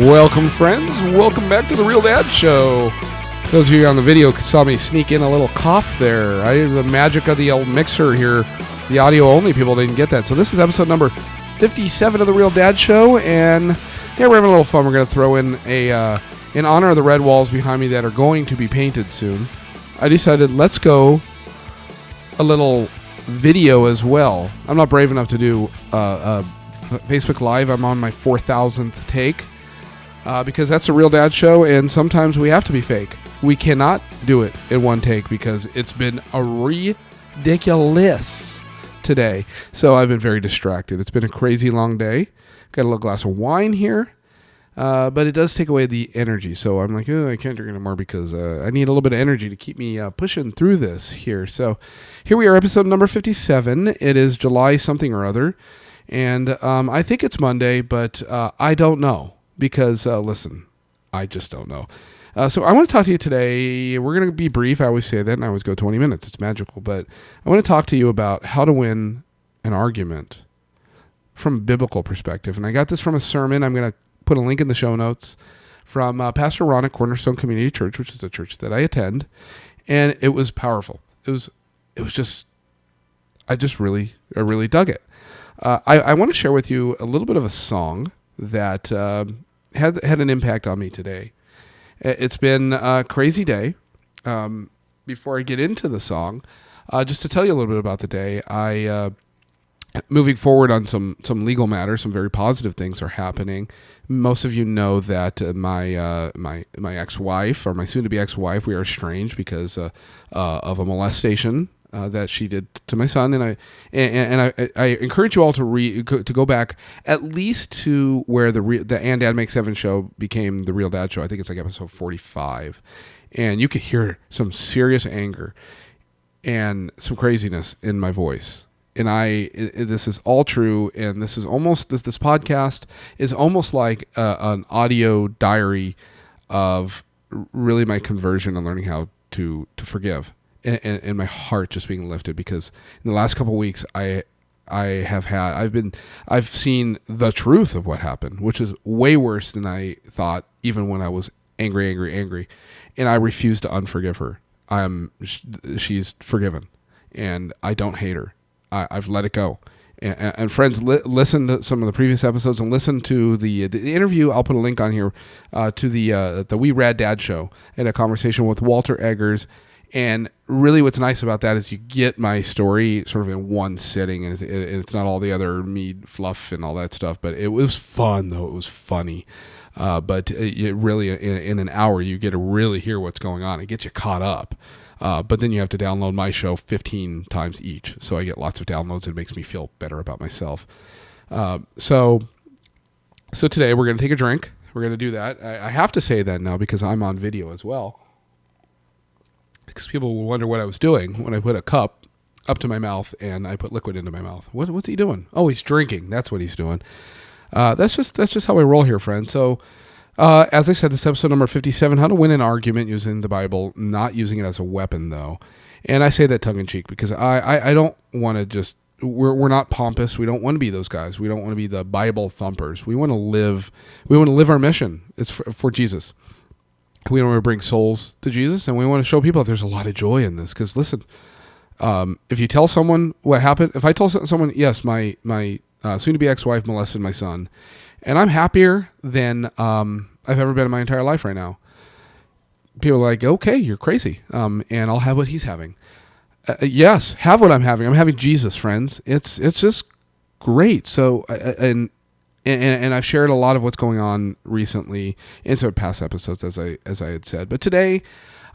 Welcome, friends. Welcome back to the Real Dad Show. Those of you on the video saw me sneak in a little cough there. The magic of the old mixer here. The audio only people didn't get that. So this is episode number 57 of the Real Dad Show, and yeah, we're having a little fun. We're going to throw in in honor of the red walls behind me that are going to be painted soon. I decided let's go a little video as well. I'm not brave enough to do Facebook Live. I'm on my 4,000th take. Because that's a Real Dad Show, and sometimes we have to be fake. We cannot do it in one take because it's been a ridiculous today. So I've been very distracted. It's been a crazy long day. Got a little glass of wine here, but it does take away the energy. So I'm like, I can't drink anymore because I need a little bit of energy to keep me pushing through this here. So here we are, episode number 57. It is July something or other, and I think it's Monday, but I don't know. Because, listen, I just don't know. So I want to talk to you today. We're going to be brief. I always say that, and I always go 20 minutes. It's magical. But I want to talk to you about how to win an argument from a biblical perspective. And I got this from a sermon. I'm going to put a link in the show notes from Pastor Ron at Cornerstone Community Church, which is a church that I attend. And it was powerful. It was just, I really dug it. I want to share with you a little bit of a song that had an impact on me today. It's been a crazy day. Before I get into the song, just to tell you a little bit about the day, I moving forward on some legal matters, some very positive things are happening. Most of you know that my ex-wife, or my soon-to-be ex-wife, we are estranged because of a molestation that she did to my son, and I encourage you all to go back at least to where the And Dad Make 7 show became the Real Dad Show. I think it's like episode 45, and you could hear some serious anger and some craziness in my voice. And this is all true, and this is almost this podcast is almost like an audio diary of really my conversion and learning how to forgive. And my heart just being lifted because in the last couple of weeks I've seen the truth of what happened, which is way worse than I thought, even when I was angry, and I refuse to unforgive her. She's forgiven, and I don't hate her. I've let it go. And friends, listen to some of the previous episodes and listen to the interview. I'll put a link on here to the We Rad Dad Show and a conversation with Walter Eggers. And really what's nice about that is you get my story sort of in one sitting, and it's not all the other mead fluff and all that stuff, but it was fun, though. It was funny. But it really, in an hour, you get to really hear what's going on. It gets you caught up. But then you have to download my show 15 times each. So I get lots of downloads. It makes me feel better about myself. So today we're going to take a drink. We're going to do that. I have to say that now because I'm on video as well. Because people will wonder what I was doing when I put a cup up to my mouth and I put liquid into my mouth. What's he doing? Oh, he's drinking. That's what he's doing. That's just how I roll here, friends. So, as I said, this is episode number 57, how to win an argument using the Bible, not using it as a weapon, though. And I say that tongue-in-cheek because I don't want to just... We're not pompous. We don't want to be those guys. We don't want to be the Bible thumpers. We want to live our mission. It's for Jesus. We want to bring souls to Jesus, and we want to show people that there's a lot of joy in this. Because listen, if you tell someone what happened, if I tell someone, yes, my soon-to-be ex-wife molested my son, and I'm happier than I've ever been in my entire life right now, people are like, okay, you're crazy, and I'll have what he's having. Yes, have what I'm having. I'm having Jesus, friends. It's just great. So, and I've shared a lot of what's going on recently in some past episodes, as I had said. But today,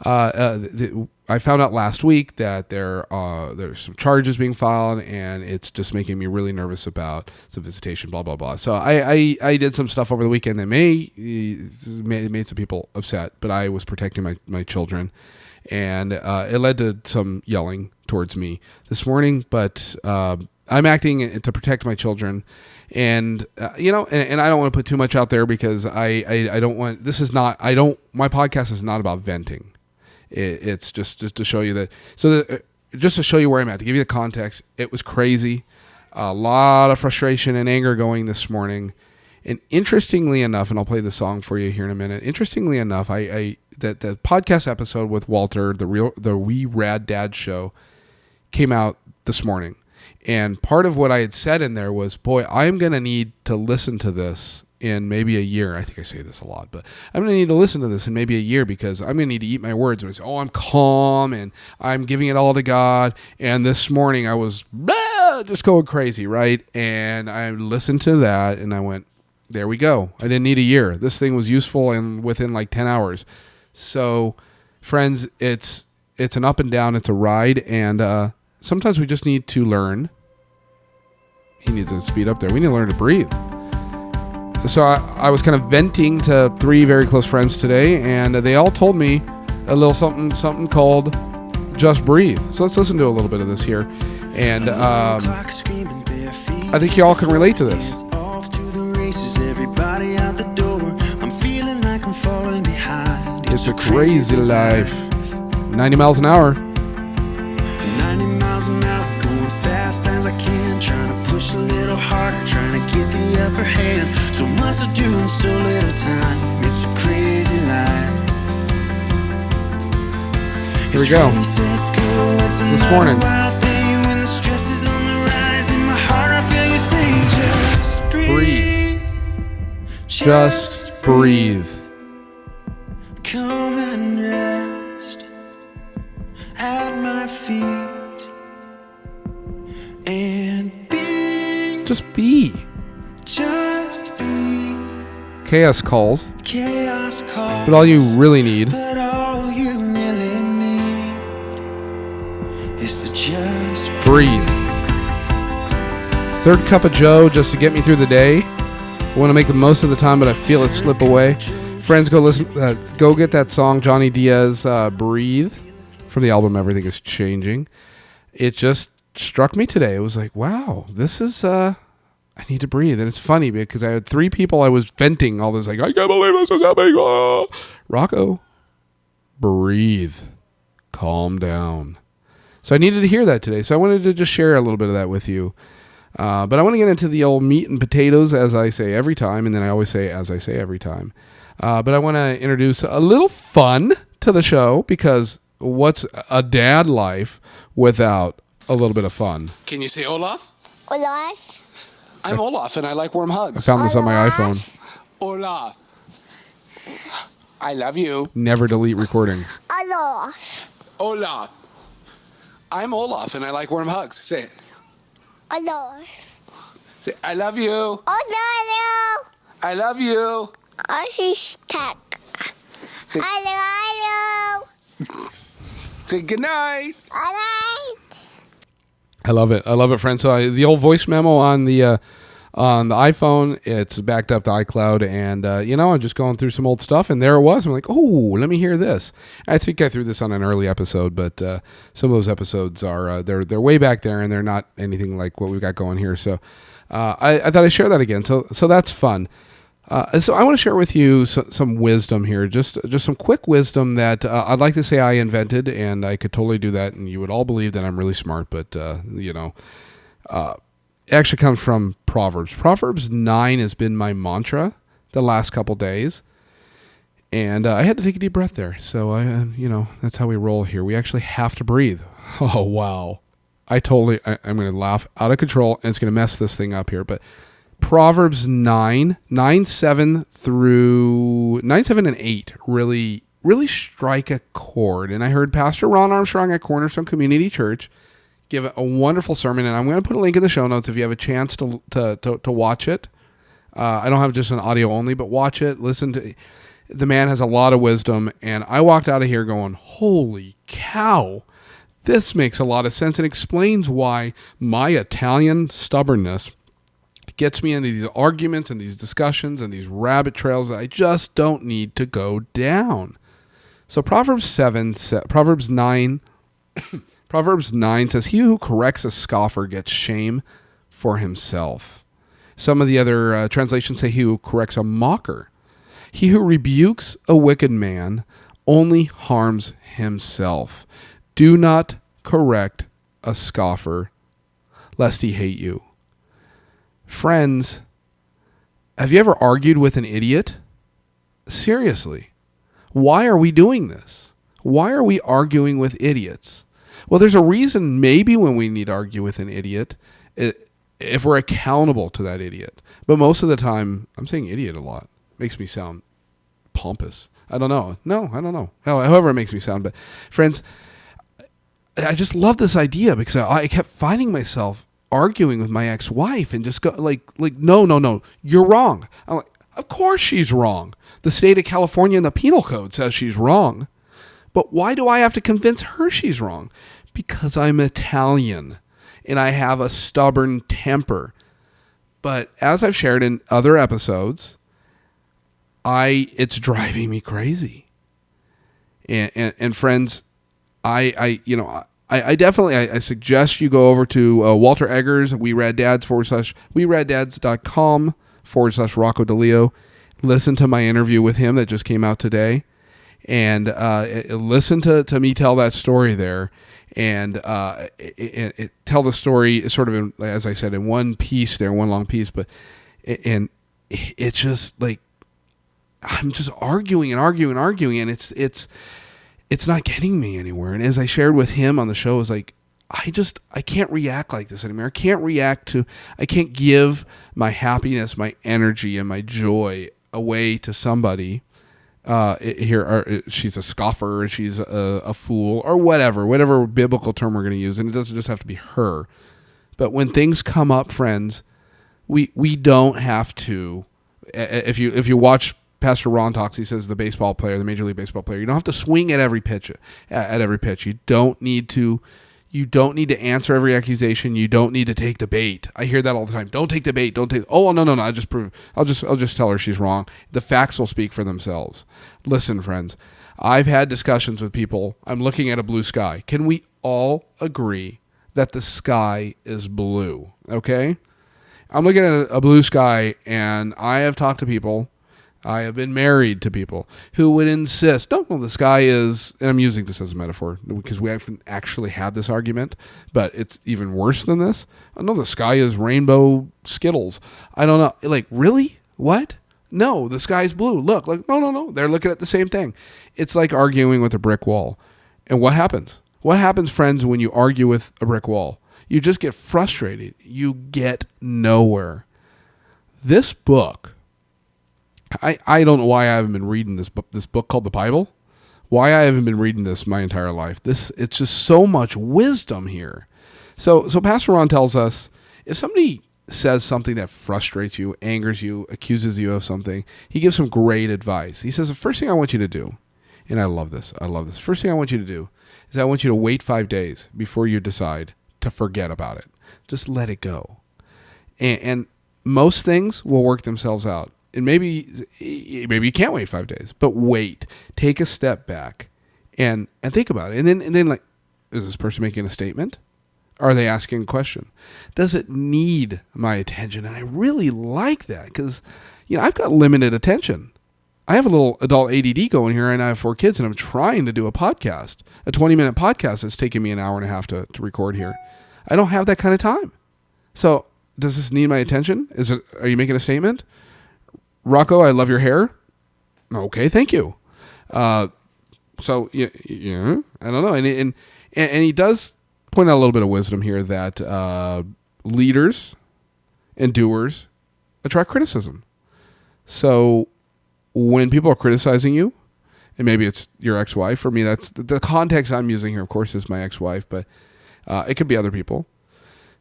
I found out last week that there's some charges being filed, and it's just making me really nervous about some visitation, blah, blah, blah. So I did some stuff over the weekend that made some people upset, but I was protecting my children. And it led to some yelling towards me this morning, but I'm acting to protect my children. And, and I don't want to put too much out there because I don't want, my podcast is not about venting. It's just to show you that, just to show you where I'm at, to give you the context. It was crazy, a lot of frustration and anger going this morning. And interestingly enough, and I'll play the song for you here in a minute. Interestingly enough, that the podcast episode with Walter, the Wee Rad Dad Show, came out this morning. And part of what I had said in there was, boy, I'm going to need to listen to this in maybe a year. I think I say this a lot, but I'm going to need to listen to this in maybe a year because I'm going to need to eat my words. And I say, I'm calm and I'm giving it all to God. And this morning I was just going crazy, right? And I listened to that and I went, there we go. I didn't need a year. This thing was useful and within like 10 hours. So, friends, it's an up and down. It's a ride. And sometimes we just need to learn. He needs to speed up there. We need to learn to breathe. So I was kind of venting to 3 very close friends today, and they all told me a little something called Just Breathe. So let's listen to a little bit of this here. And I think you all can relate to this. It's a crazy life. 90 miles an hour. 90 miles an hour, going fast as I can, trying to push a little harder, trying to get the upper hand. So much to do in so little time. It's a crazy life. Here we go. It's this morning. Breathe. Just breathe. Come and rest at my feet and be. Just be. Just be. Chaos calls. Chaos calls. But all you really need. But all you really need is to just breathe. Third cup of Joe just to get me through the day. I want to make the most of the time, but I feel it slip away. Friends, go listen. Go get that song, Johnny Diaz, "Breathe," from the album Everything Is Changing. It just struck me today. It was like, wow, this is. I need to breathe, and it's funny because I had 3 people I was venting all this, like, I can't believe this is happening. Oh. Rocco, breathe, calm down. So I needed to hear that today. So I wanted to just share a little bit of that with you. But I want to get into the old meat and potatoes, as I say every time, and then I always say, as I say every time. But I want to introduce a little fun to the show, because what's a dad life without a little bit of fun? Can you say Olaf? Olaf. I'm Olaf, and I like warm I hugs. found this on my iPhone. Olaf. I love you. Never delete recordings. Olaf. Olaf. I'm Olaf, and I like warm hugs. Say it. Olaf. Say, I love you. Olaf. I love you. Assistant. Say, Hello. say good night. Alright. I love it. I love it, friends. So the old voice memo on the iPhone, it's backed up to iCloud, and I'm just going through some old stuff, and there it was. I'm like, oh, let me hear this. I think I threw this on an early episode, but some of those episodes are they're way back there, and they're not anything like what we've got going here. So I thought I'd share that again. So that's fun. So I want to share with you some wisdom here, just some quick wisdom that I'd like to say I invented, and I could totally do that, and you would all believe that I'm really smart, but it actually comes from Proverbs. Proverbs 9 has been my mantra the last couple days, and I had to take a deep breath there. So that's how we roll here. We actually have to breathe. Oh wow, I'm going to laugh out of control, and it's going to mess this thing up here, but. Proverbs 9, 7 and 8 really strike a chord. And I heard Pastor Ron Armstrong at Cornerstone Community Church give a wonderful sermon, and I'm going to put a link in the show notes if you have a chance to watch it. I don't have just an audio only, but watch it. Listen to the man has a lot of wisdom, and I walked out of here going, holy cow, this makes a lot of sense and explains why my Italian stubbornness gets me into these arguments and these discussions and these rabbit trails that I just don't need to go down. So Proverbs 9 says, he who corrects a scoffer gets shame for himself. Some of the other translations say he who corrects a mocker. He who rebukes a wicked man only harms himself. Do not correct a scoffer, lest he hate you. Friends, have you ever argued with an idiot? Seriously. Why are we doing this? Why are we arguing with idiots? Well, there's a reason maybe when we need to argue with an idiot, if we're accountable to that idiot. But most of the time, I'm saying idiot a lot. Makes me sound pompous. I don't know. No, I don't know. However it makes me sound. But friends, I just love this idea because I kept finding myself arguing with my ex-wife and just go like, no, you're wrong. I'm like, of course she's wrong. The state of California and the penal code says she's wrong. But why do I have to convince her she's wrong? Because I'm Italian and I have a stubborn temper. But as I've shared in other episodes, it's driving me crazy. And friends, I definitely suggest you go over to Walter Eggers, We Rad Dads WeRadDads.com/Rocco DeLeo. Listen to my interview with him that just came out today, and listen to me tell that story there, and tell the story sort of in, as I said, in one piece there, one long piece, but it's just like I'm just arguing, and it's not getting me anywhere. And as I shared with him on the show, is like I can't react like this anymore. I can't give my happiness, my energy, and my joy away to somebody she's a scoffer, she's a fool, or whatever biblical term we're going to use. And it doesn't just have to be her. But when things come up, friends, we don't have to. If you watch Pastor Ron talks, he says the Major League Baseball player, you don't have to swing at every pitch. You don't need to. You don't need to answer every accusation. You don't need to take the bait. I hear that all the time. Don't take the bait. Oh, no. I'll just tell her she's wrong. The facts will speak for themselves. Listen, friends, I've had discussions with people. I'm looking at a blue sky. Can we all agree that the sky is blue? Okay? I'm looking at a blue sky, and I have talked to people. I have been married to people who would insist, no, the sky is, and I'm using this as a metaphor because we haven't actually had this argument, but it's even worse than this. Oh, no, the sky is rainbow Skittles. I don't know. Like, really? What? No, the sky is blue. Look, like, no. They're looking at the same thing. It's like arguing with a brick wall. And what happens? What happens, friends, when you argue with a brick wall? You just get frustrated. You get nowhere. This book, I don't know why I haven't been reading this book called the Bible. Why I haven't been reading this my entire life. It's just so much wisdom here. So Pastor Ron tells us, if somebody says something that frustrates you, angers you, accuses you of something, he gives some great advice. He says, the first thing I want you to do, and I love this. First thing I want you to do is I want you to wait 5 days before you decide to forget about it. Just let it go. And most things will work themselves out. And maybe you can't wait 5 days, but wait, take a step back and think about it. And then like, is this person making a statement? Are they asking a question? Does it need my attention? And I really like that because, I've got limited attention. I have a little adult ADD going here, and I have 4 kids, and I'm trying to do a 20-minute podcast that's taking me an hour and a half to record here. I don't have that kind of time. So does this need my attention? Are you making a statement? Rocco, I love your hair. Okay, thank you. So yeah, I don't know, and he does point out a little bit of wisdom here that leaders and doers attract criticism. So when people are criticizing you, and maybe it's your ex-wife. For me, that's the context I'm using here. Of course, is my ex-wife, but it could be other people.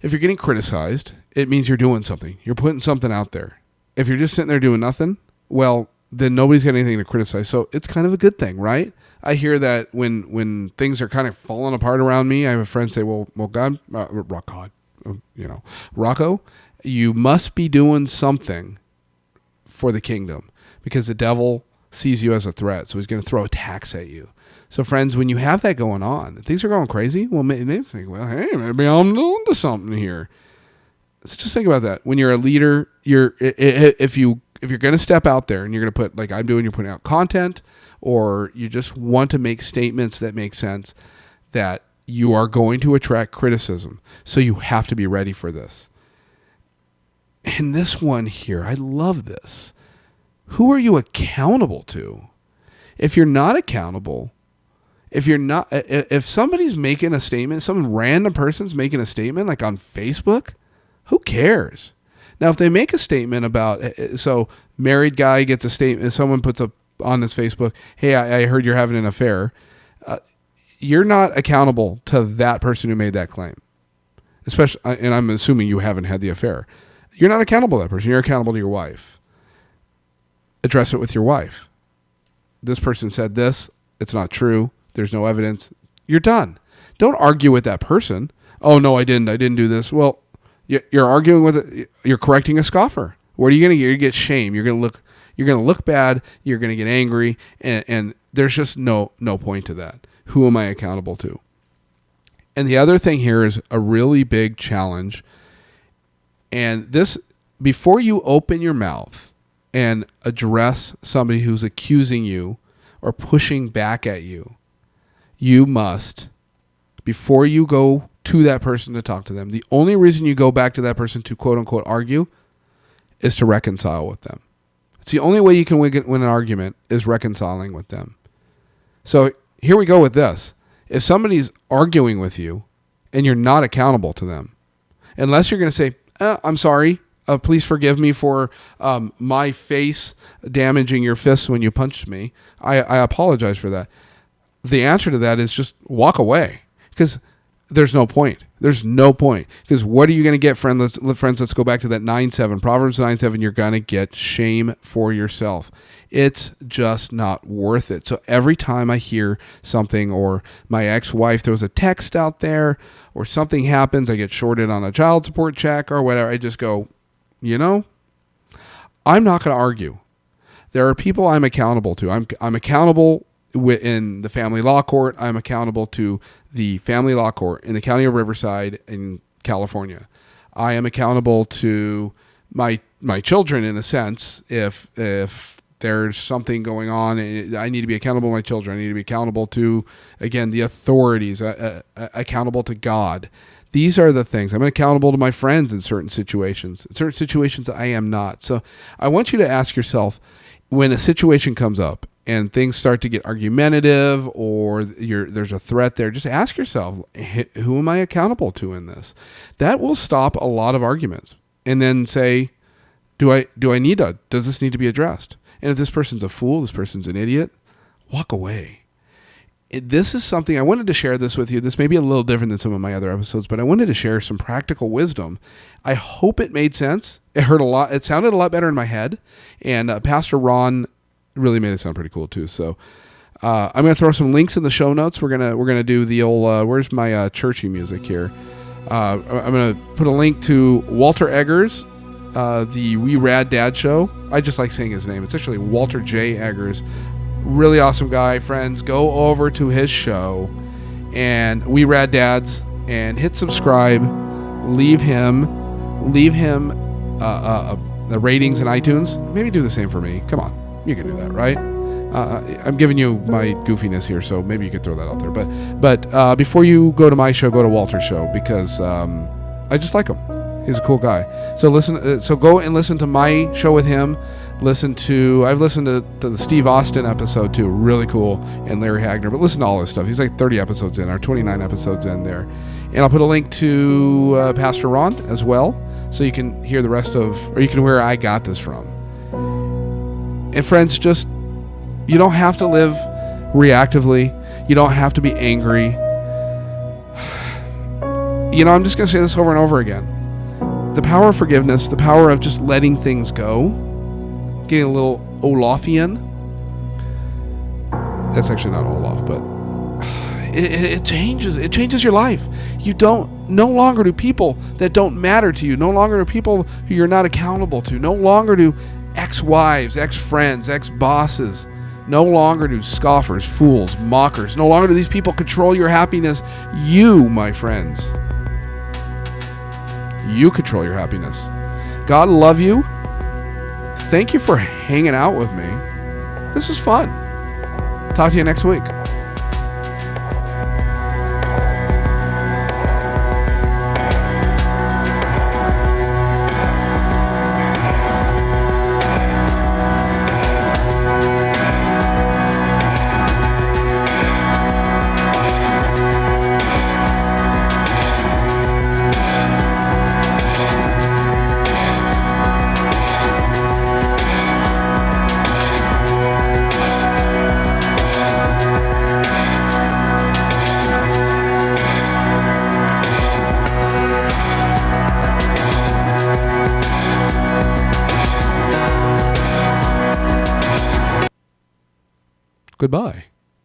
If you're getting criticized, it means you're doing something. You're putting something out there. If you're just sitting there doing nothing, well, then nobody's got anything to criticize. So it's kind of a good thing, right? I hear that when things are kind of falling apart around me, I have a friend say, well, Rocco, you must be doing something for the kingdom because the devil sees you as a threat. So he's going to throw attacks at you. So friends, when you have that going on, things are going crazy. Well, maybe think, well, hey, maybe I'm doing to something here. So just think about that. When you're a leader, if you're going to step out there and you're going to put, like I'm doing, you're putting out content, or you just want to make statements that make sense, that you are going to attract criticism. So you have to be ready for this. And this one here, I love this. Who are you accountable to? If you're not accountable, if somebody's making a statement, some random person's making a statement like on Facebook, who cares? Now, if they make a statement about, so married guy gets a statement, someone puts up on his Facebook, hey, I heard you're having an affair. You're not accountable to that person who made that claim. Especially, and I'm assuming you haven't had the affair. You're not accountable to that person. You're accountable to your wife. Address it with your wife. This person said this. It's not true. There's no evidence. You're done. Don't argue with that person. Oh, no, I didn't do this. Well, you're arguing with it. You're correcting a scoffer. What are you going to get? You get shame. You're going to look bad. You're going to get angry. And there's just no point to that. Who am I accountable to? And the other thing here is a really big challenge. And this, before you open your mouth and address somebody who's accusing you or pushing back at you, you must, before you go to that person to talk to them, the only reason you go back to that person to quote unquote argue is to reconcile with them. It's the only way you can win an argument is reconciling with them. So here we go with this. If somebody's arguing with you and you're not accountable to them, unless you're going to say, I'm sorry, please forgive me for my face damaging your fists when you punched me. I apologize for that. The answer to that is just walk away, because there's no point. There's no point. Because what are you going to get, friends? Let's go back to that 9:7. Proverbs 9:7, you're going to get shame for yourself. It's just not worth it. So every time I hear something, or my ex-wife throws a text out there, or something happens, I get shorted on a child support check or whatever, I just go, I'm not going to argue. There are people I'm accountable to. I'm accountable in the family law court. I'm accountable to the family law court in the county of Riverside in California. I am accountable to my children in a sense. If there's something going on, I need to be accountable to my children. I need to be accountable to, again, the authorities, accountable to God. These are the things. I'm accountable to my friends in certain situations. In certain situations, I am not. So I want you to ask yourself, when a situation comes up and things start to get argumentative, or there's a threat there, just ask yourself, who am I accountable to in this? That will stop a lot of arguments. And then say, does this need to be addressed? And if this person's a fool, this person's an idiot, walk away. This is something I wanted to share this with you. This may be a little different than some of my other episodes, but I wanted to share some practical wisdom. I hope it made sense. It sounded a lot better in my head. And Pastor Ron really made it sound pretty cool too. So I'm going to throw some links in the show notes. We're gonna do the old, where's my churchy music here? I'm going to put a link to Walter Eggers, the We Rad Dad Show. I just like saying his name. It's actually Walter J. Eggers. Really awesome guy, friends. Go over to his show and We Rad Dads and hit subscribe. Leave him the ratings in iTunes. Maybe do the same for me. Come on, you can do that, right? I'm giving you my goofiness here, so maybe you could throw that out there. But before you go to my show, go to Walter's show, because I just like him. He's a cool guy. So go and listen to my show with him. I've listened to the Steve Austin episode too, really cool, and Larry Hagner, but listen to all his stuff. He's like 30 episodes in, or 29 episodes in there. And I'll put a link to Pastor Ron as well, so you can hear the rest or you can hear where I got this from. And friends, you don't have to live reactively. You don't have to be angry. I'm just going to say this over and over again. The power of forgiveness, the power of just letting things go, getting a little Olafian. That's actually not Olaf, but it changes your life. No longer do people that don't matter to you, no longer do people who you're not accountable to, no longer do ex-wives, ex-friends, ex-bosses, no longer do scoffers, fools, mockers, no longer do these people control your happiness. You, my friends, you control your happiness. God love you. Thank you for hanging out with me. This was fun. Talk to you next week. Goodbye.